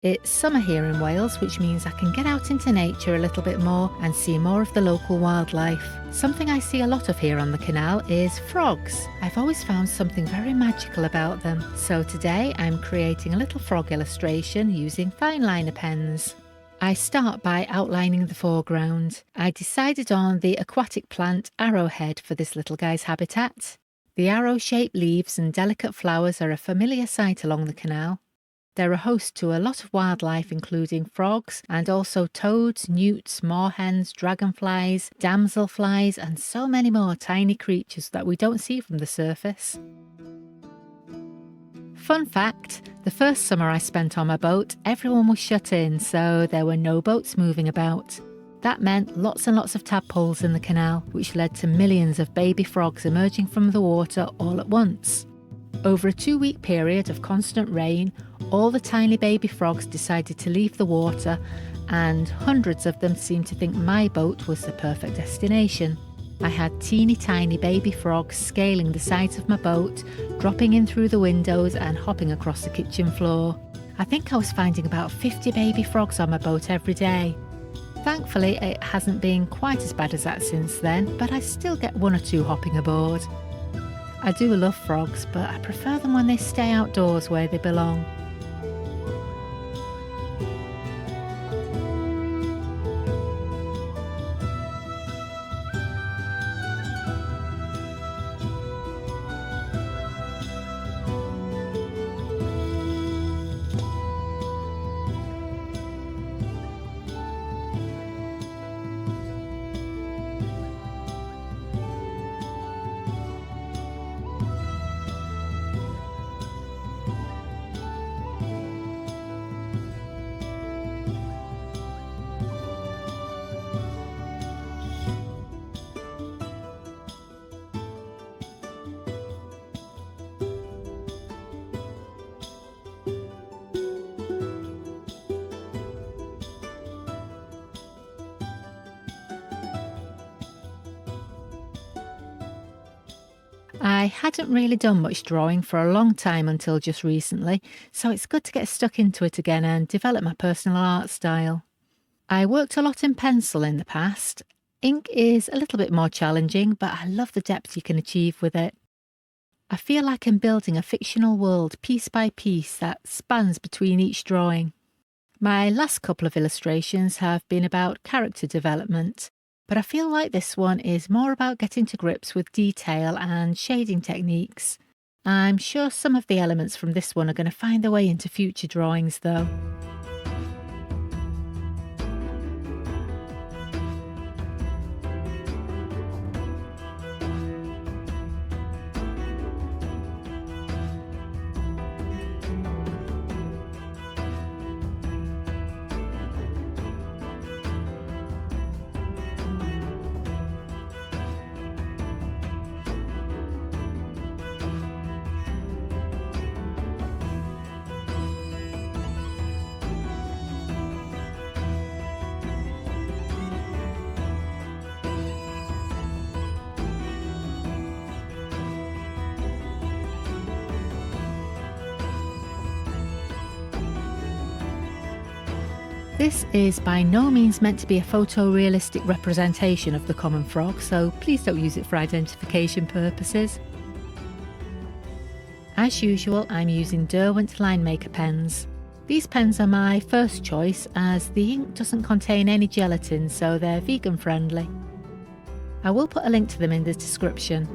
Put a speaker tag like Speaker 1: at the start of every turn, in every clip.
Speaker 1: It's summer here in Wales, which means I can get out into nature a little bit more and see more of the local wildlife. Something I see a lot of here on the canal is frogs. I've always found something very magical about them. So today I'm creating a little frog illustration using fine liner pens. I start by outlining the foreground. I decided on the aquatic plant arrowhead for this little guy's habitat. The arrow-shaped leaves and delicate flowers are a familiar sight along the canal. They're a host to a lot of wildlife, including frogs and also toads, newts, moorhens, dragonflies, damselflies, and so many more tiny creatures that we don't see from the surface. Fun fact, the first summer I spent on my boat, everyone was shut in, so there were no boats moving about. That meant lots and lots of tadpoles in the canal, which led to millions of baby frogs emerging from the water all at once. Over a 2-week period of constant rain, all the tiny baby frogs decided to leave the water, and hundreds of them seemed to think my boat was the perfect destination. I had teeny tiny baby frogs scaling the sides of my boat, dropping in through the windows and hopping across the kitchen floor. I think I was finding about 50 baby frogs on my boat every day. Thankfully, it hasn't been quite as bad as that since then, but I still get 1 or 2 hopping aboard. I do love frogs, but I prefer them when they stay outdoors where they belong. I hadn't really done much drawing for a long time until just recently, so it's good to get stuck into it again and develop my personal art style. I worked a lot in pencil in the past. Ink is a little bit more challenging, but I love the depth you can achieve with it. I feel like I'm building a fictional world piece by piece that spans between each drawing. My last couple of illustrations have been about character development, but I feel like this one is more about getting to grips with detail and shading techniques. I'm sure some of the elements from this one are going to find their way into future drawings though. This is by no means meant to be a photorealistic representation of the common frog, so please don't use it for identification purposes. As usual, I'm using Derwent line maker pens. These pens are my first choice as the ink doesn't contain any gelatin, so they're vegan friendly. I will put a link to them in the description.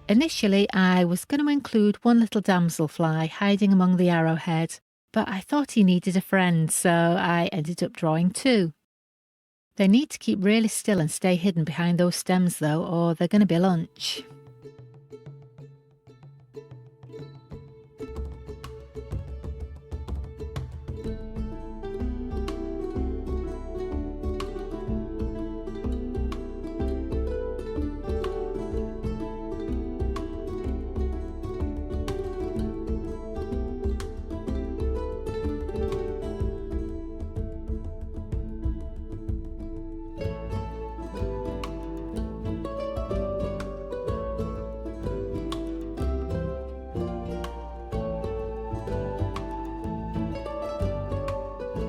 Speaker 1: Initially, I was going to include one little damselfly hiding among the arrowhead, but I thought he needed a friend, so I ended up drawing two. They need to keep really still and stay hidden behind those stems though, or they're going to be lunch.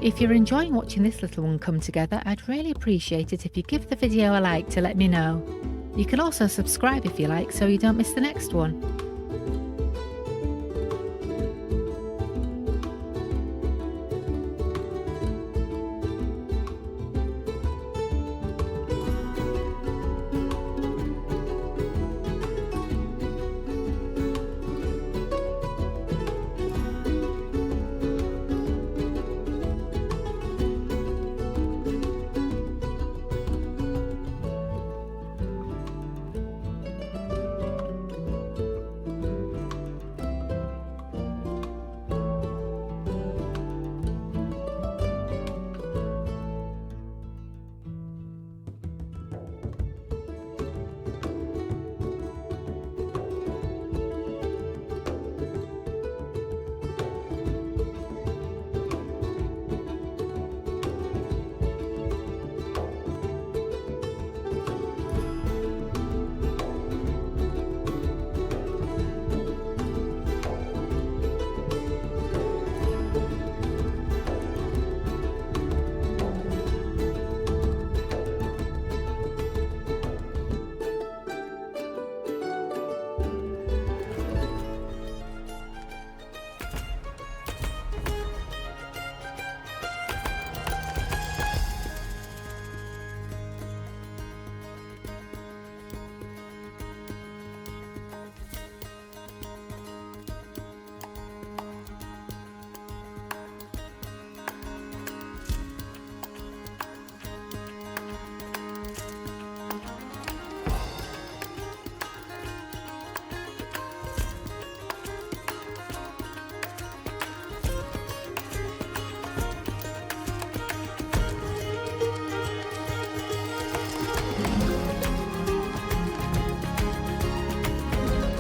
Speaker 1: If you're enjoying watching this little one come together, I'd really appreciate it if you give the video a like to let me know. You can also subscribe if you like so you don't miss the next one.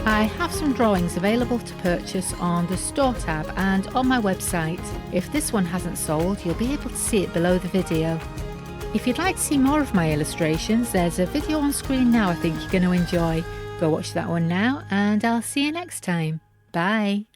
Speaker 1: I have some drawings available to purchase on the store tab and on my website. If this one hasn't sold, you'll be able to see it below the video. If you'd like to see more of my illustrations, there's a video on screen now I think you're going to enjoy. Go watch that one now and I'll see you next time. Bye!